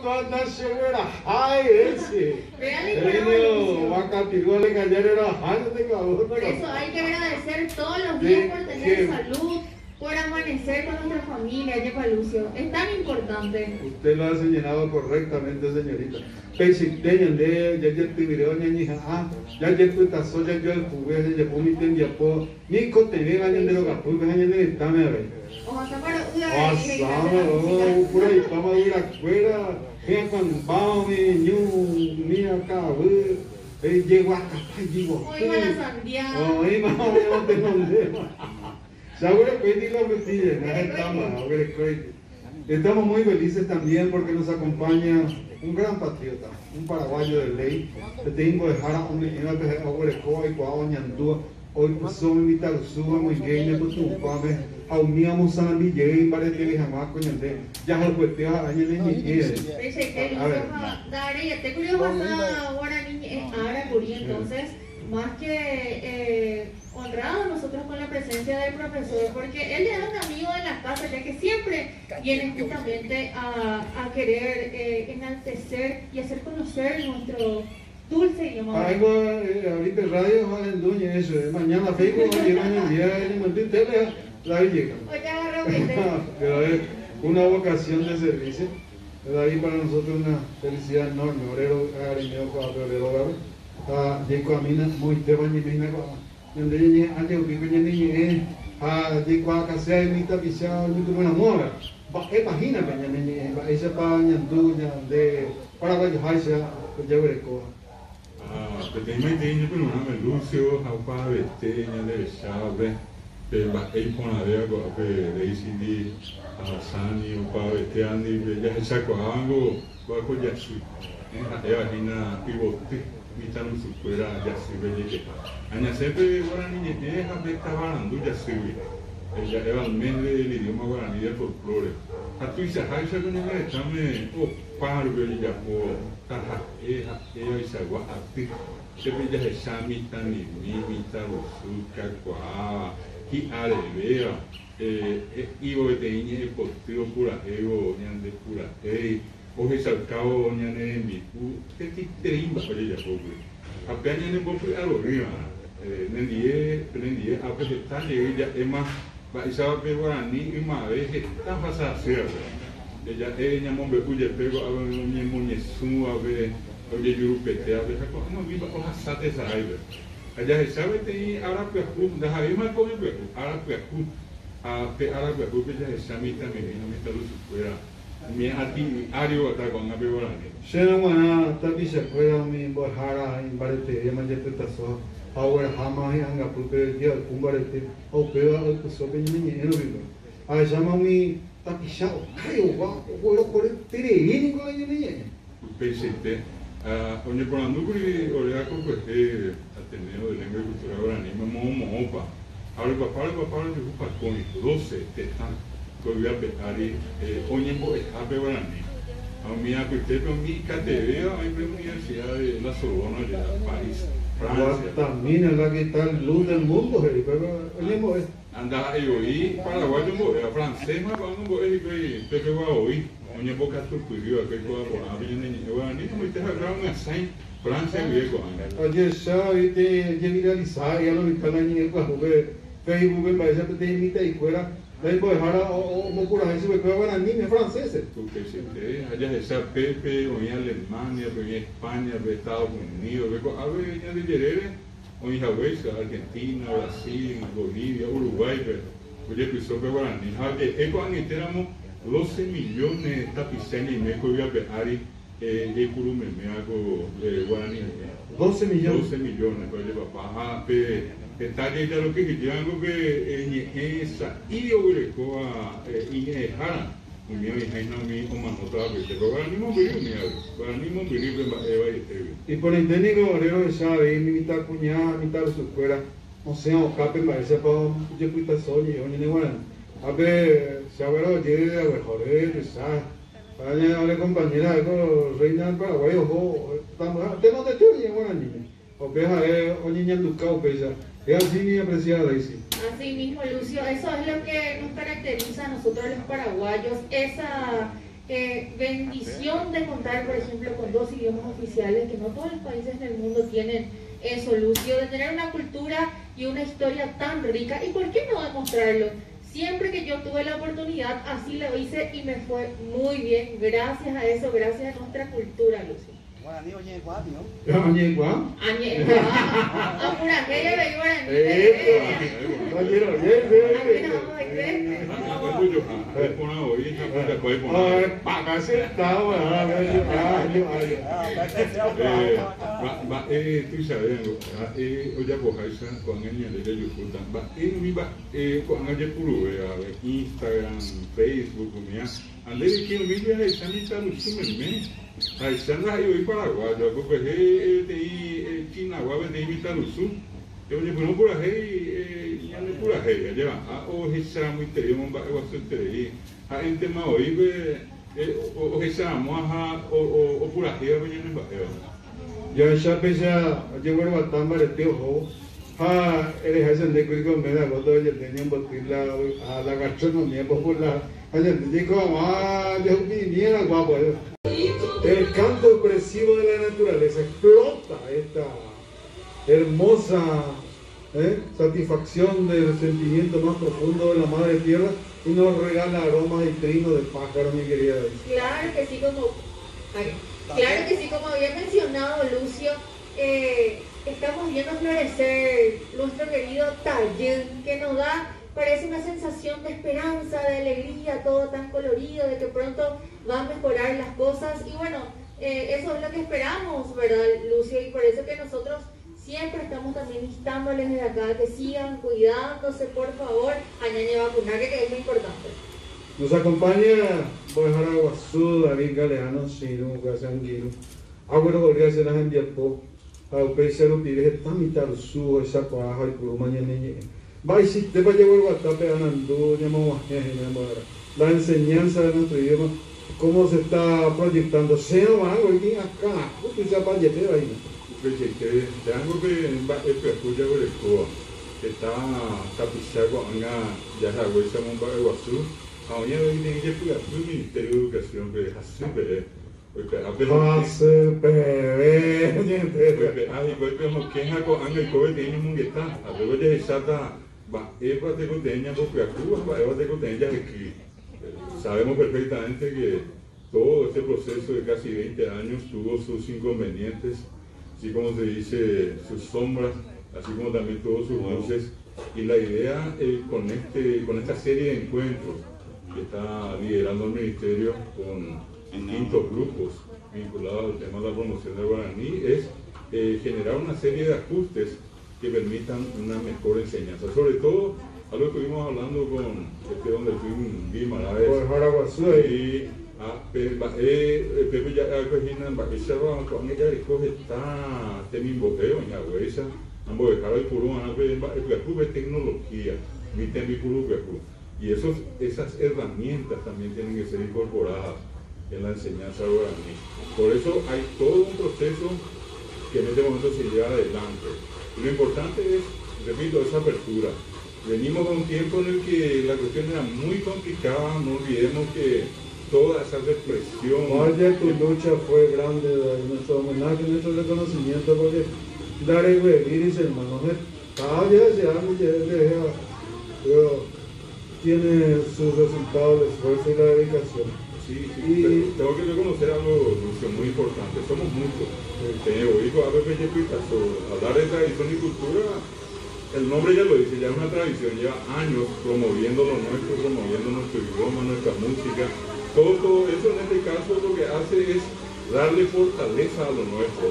toda la severa, ay, ese. Véale, El vaca tiró le cayera, ay, no te cabrón. por eso hay que agradecer todos los días por tener salud, por amanecer con nuestra familia, Yepa Lucio. Es tan importante. Usted lo ha señalado correctamente, señorita. Pesiteñan de ya te video ni ya te tazo ya yo el juguete ya pumi ten ya po ni ko te ve gañan de lo que pu gañan de tame ve. O sea, para Pasamos por ahí vamos a ir afuera, que con vamos ni acá, llegó acá, llegó. Hoy va la Santiago. Hoy vamos a tener Seguro que la mentira, estamos muy felices también porque nos acompaña un gran patriota, un paraguayo de ley. Tengo de Jara, un Aguarecoa y Cuau Ñandúa. Hoy son mi talusuba, muy gay, de Putumpame, auníamos a mi gay, varios jamás con Ñandé. Ya se puede a años de niñez. A ver, Dare, ya te curioso ahora niña, ahora curí, entonces, más que honrado nosotros con la presencia del profesor, porque él es un amigo de la casa, ya que siempre viene justamente a querer enaltecer y hacer conocer nuestro dulce idioma. Algo, ahorita radio va en dueña eso, mañana Facebook va a llegar en el día de Montín Tele, la llega. Oye, agarró Pero es una vocación de servicio, ahí para nosotros una felicidad enorme, obrero, cariño, obrero, Jacob Amina, muy te van y me donde ella antes que venía Jacob Casea y Mita Pisao, muy buena mora. Imagínate, esa paña, duña, de Paraguay, Haisha, Yaguerecoa. Pequeña tenho por uma Lúcio, Rafa, Betenha, Chave, pela Eiponarea, Reisini, Hassani, o Pau Beteani, Yachacoango, Bacoyasu. É a Rina Pivote. Mitano supera ya sirve aña sempre guarani ne habitaban ya sirve ella era el mes del idioma guaraní del folclore atuisa haisa con el examen o parve ya po taja ella isagua ati sempre ya exami tani mimita suka kwa ki arevea ibo beteiñe postio pura ego ñande pura hoje salcao ñane mi que ti terimba para ella pobre apenas ñane pobre algo arriba nendie a vegetal ella es más va isaba peruani y más está pasada ella ñamon be cuye pego a ver ñe muñesu a ver oye yurupete a ver no viva hoja sate esa aibe allá se sabe te ahora pues da javi más come pues ahora pues a pe ahora pues ella se samita me no me está luz fuera mi ati ario ata con a peruani Shena wana tapi se fuera mi bojara en barete ya manje petaso ahora jamás anga porque dia kumbarete o pega o so be ni eno vivo a chama mi tapi chao caio va o lo por tere ni con ni PCT onde por andukuri olha com que Ateneo de Lengua y Cultura Guaraní mo opa ahora papá de upa con 12 tetan que a petari oñembo escape Guaraní a mí a que te mi KTV a la Universidad de la Sorbona de París Francia también es la que está luz del mundo pero oñembo anda y Paraguay mo francés más cuando Pepe va hoy oñembo casto cuido que pueda poner bien en Guaraní no me te agarra un asai Francia viejo oye sabe que viralizar ya lo que están en Facebook me parece que te imita y fuera Daí Bojara o por aí se vai para Guaraní é francês. Porque se tem, allá está Pepe, ou em Alemanha, ou em Espanha, ou Estados Unidos, a ver em Algerere, ou em Hawaii, Argentina, Brasil, Bolívia, Uruguai, oye pisou para Guaraní. É quando éramos 12 milhões de tapiceños e meio que ia pegar e curumemeago Guaraní. 12 milhões. 12 milhões, para ele papá. Está ya lo que llevan que esa y Oguerecoa y Jara, un mío y Jaina mi o manotado, pero ahora mismo y por el técnico obrero de sabe, mitad cuñada, mitad su fuera, o sea, o cape parece para yo puta soy yo ni igual. A ver, saberlo llegue a mejor sabe. Para compañera de reina del Paraguay, ojo, tengo de teoría Guaraní. O peja o niña educado pesa. Es así mi apreciada, Daisy. Así mismo, Lucio, eso es lo que nos caracteriza a nosotros los paraguayos, esa bendición de contar, por ejemplo, con 2 idiomas oficiales, que no todos los países en el mundo tienen eso, Lucio, de tener una cultura y una historia tan rica. ¿Y por qué no demostrarlo? Siempre que yo tuve la oportunidad, así lo hice y me fue muy bien, gracias a eso, gracias a nuestra cultura, Lucio. Guaraní oye igual, ¿no? Añe igual. Añe, apura, que yo veí guaraní. Tú sabes, oye, pues con el de Yucatán, con el puro Instagram, Facebook, ande que o vídeo é sanita no time, aí sandra aí Paraguai, eu vou correr tem Quinaguá vem imitar o sul. Eu lhe vou por aí e ande por aí, já o rechá muito aí, um bairro aí, a gente mal aí o rechá moa o por aí vem no bairro. Ya ya pesa llevar batamba de tío ho. Eres hacen de que me da todo el tenían botila a la gastronomía popular. Hacen de como yo viniera guapo. El canto expresivo de la naturaleza explota esta hermosa satisfacción del sentimiento más profundo de la madre tierra y nos regala aromas y trinos de pájaro, mi querida. Claro que sí, como había mencionado Lucio, estamos viendo florecer nuestro querido Tallén, que nos da, parece una sensación de esperanza, de alegría, todo tan colorido, de que pronto van a mejorar las cosas. Y bueno, eso es lo que esperamos, ¿verdad, Lucio? Y por eso que nosotros siempre estamos también instándoles desde acá que sigan cuidándose, por favor, a ñañe vacunar, que es muy importante. Nos acompaña Bojar Aguazú, David Galeano, Sinu, Gasanguino, Agüero Gorgas en la Jandiapo, Aupeiser Utires, Tamitarsu, esa paja y Puruma Ñañe. Va y si te va a llevar Guatape, Anandú, la enseñanza de nuestro idioma, cómo se está proyectando. Se no van a venir acá, tú ya para llegar ahí. Te hago que escucha por el coa, que está tapizado con una ya la huesa Momba de Guazú. Ahora viene ella por el Ministerio de Educación, que es así, sabemos perfectamente que todo este proceso de casi 20 años tuvo sus inconvenientes, así como se dice, sus sombras, así como también tuvo sus luces. Y la idea con esta serie de encuentros que está liderando el Ministerio con distintos grupos vinculados al tema de la promoción del guaraní es generar una serie de ajustes que permitan una mejor enseñanza. Sobre todo, algo que estuvimos hablando con donde fui en Guimaraes y Pepe ya coginan Baquechaba con ella recoge está temimboteo en Agüesa, ambos dejaron el puro de tecnología, mi temipuro. Y esas herramientas también tienen que ser incorporadas en la enseñanza guaraní. Por eso hay todo un proceso que en este momento se lleva adelante. Y lo importante es, repito, esa apertura. Venimos de un tiempo en el que la cuestión era muy complicada, no olvidemos que toda esa represión... Vaya, tu lucha fue grande, nuestro homenaje, nuestro reconocimiento, porque dar el vivir, hermanos, tiene sus resultados, el esfuerzo y la dedicación. Sí, tengo que reconocer algo, Lucio, muy importante. Somos muchos. Hablar de tradición y cultura, el nombre ya lo dice, ya es una tradición, lleva años promoviendo lo nuestro, promoviendo nuestro idioma, nuestra música. Todo eso en este caso lo que hace es darle fortaleza a lo nuestro.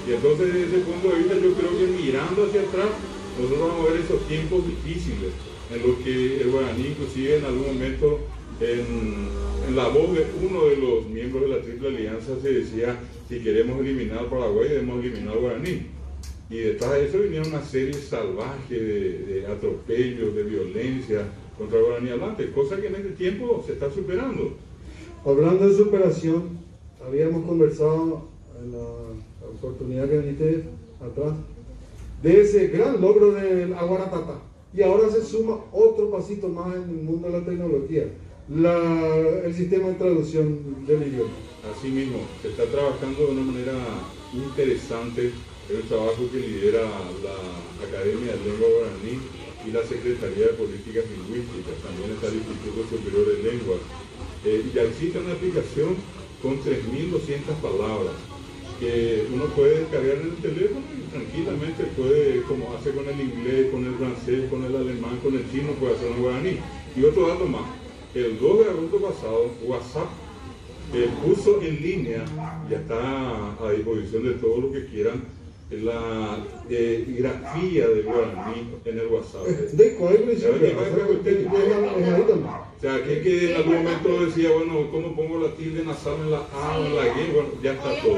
Y entonces desde ese punto de vista yo creo que mirando hacia atrás, nosotros vamos a ver esos tiempos difíciles en los que el guaraní inclusive en algún momento en la voz de uno de los miembros de la Triple Alianza se decía, si queremos eliminar Paraguay debemos eliminar el guaraní. Y detrás de eso vinieron una serie salvaje de atropellos, de violencia contra el guaraní hablante, cosa que en este tiempo se está superando. Hablando de superación, habíamos conversado en la oportunidad que viniste atrás de ese gran logro del Aguaratata. Y ahora se suma otro pasito más en el mundo de la tecnología, el sistema de traducción del idioma. Así mismo, se está trabajando de una manera interesante el trabajo que lidera la Academia de Lengua Guaraní y la Secretaría de Políticas Lingüísticas, también está el Instituto Superior de Lenguas. Ya existe una aplicación con 3.200 palabras que uno puede descargar en el teléfono y tranquilamente puede, como hace con el inglés, con el francés, con el alemán, con el chino, puede hacer en guaraní. Y otro dato más, el 2 de agosto pasado, WhatsApp puso en línea, ya está a disposición de todos los que quieran, la grafía del guaraní en el WhatsApp. O sea, que en algún momento decía, bueno, ¿cómo pongo la tilde nasal en la A o en la G? Bueno, ya está todo,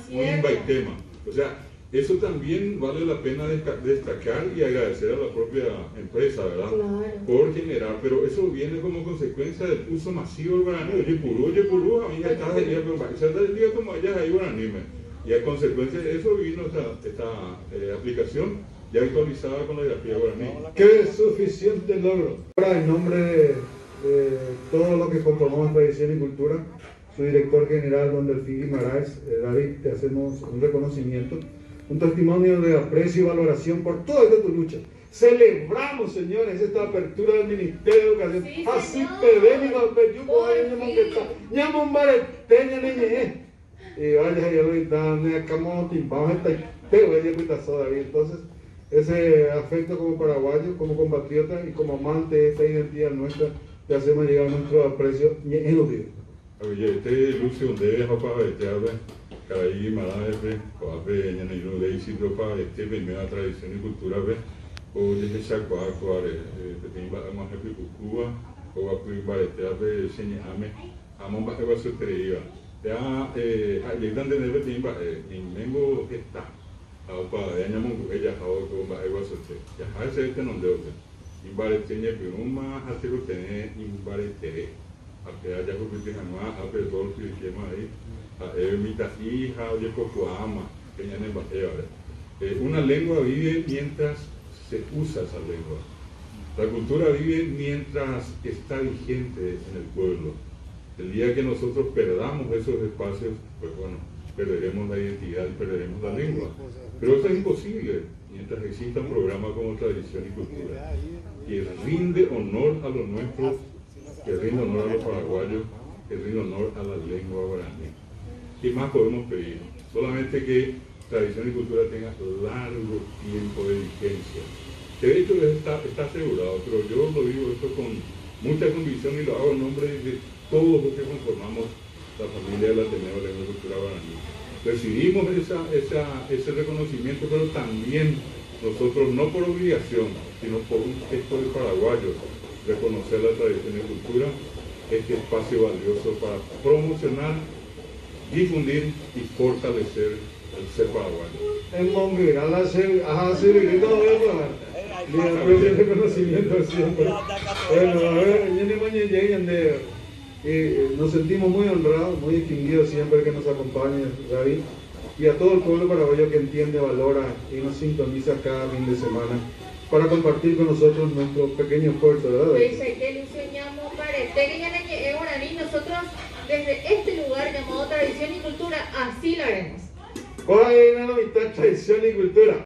muy tema. O sea, eso también vale la pena destacar y agradecer a la propia empresa, ¿verdad? Claro. Por generar, pero eso viene como consecuencia del uso masivo del guaraní. Oye, purú, a mí ya está el día, pero se da el día como allá hay guaraní. Y a consecuencia de eso vino esta aplicación ya actualizada con la grafía guaraní. ¡Qué suficiente logro! Ahora, en nombre de todo lo que conformamos Tradición y Cultura, su director general, don Delfín Guimaraes, David, te hacemos un reconocimiento, un testimonio de aprecio y valoración por toda esta tu lucha. Celebramos, señores, esta apertura del Ministerio de Educación. Sí, Así y vaya, ya lo están acá timpados David. Entonces, ese afecto como paraguayo, como compatriota y como amante de esta identidad nuestra, te hacemos llegar nuestro aprecio en los días. Oye, Lucio, debe para Caí, Marabe, Coape, Ñanayuno, de Isidro, para primera tradición y cultura, o de Chacuacuare, más de Cucuba, o a Cuibareteabe, Señame, Amon Baja Sotería. Ya, llegan de Neve Timba, en Mengo está, para de Añamongu, ella, con Baja Sote, ya hace este nombre, y Bareteña, Piruma, hace lo tener, y Baretere, a que haya cumplido jamás, a Pedro, que quema ahí. Mitad hija de Cocoama, que ya en una lengua vive mientras se usa esa lengua. La cultura vive mientras está vigente en el pueblo. El día que nosotros perdamos esos espacios, pues bueno, perderemos la identidad y perderemos la lengua. Pero eso es imposible mientras exista un programa como Tradición y Cultura, que rinde honor a lo nuestro, que rinde honor a los paraguayos, que rinde honor a la lengua guaraní. ¿Qué más podemos pedir? Solamente que Tradición y Cultura tenga largo tiempo de vigencia. Que de hecho está asegurado, pero yo lo digo esto con mucha convicción y lo hago en nombre de todos los que conformamos la familia del Ateneo de Lengua y Cultura Guaraní. Recibimos ese reconocimiento, pero también nosotros, no por obligación, sino por un gesto de paraguayos, reconocer la tradición y cultura, este espacio valioso para promocionar, difundir y fortalecer el ser paraguayo. En Monguer, a la seguridad voy a hablar. Le aprecio el reconocimiento siempre. Bueno, a ver, nos sentimos muy honrados, muy distinguidos siempre que nos acompañe David, y a todo el pueblo paraguayo que entiende, valora y nos sintoniza cada fin de semana para compartir con nosotros nuestro pequeño esfuerzo, ¿verdad? Nosotros desde este lugar llamado Tradición y Cultura, así lo haremos. ¿Cuál es la mitad Tradición y Cultura?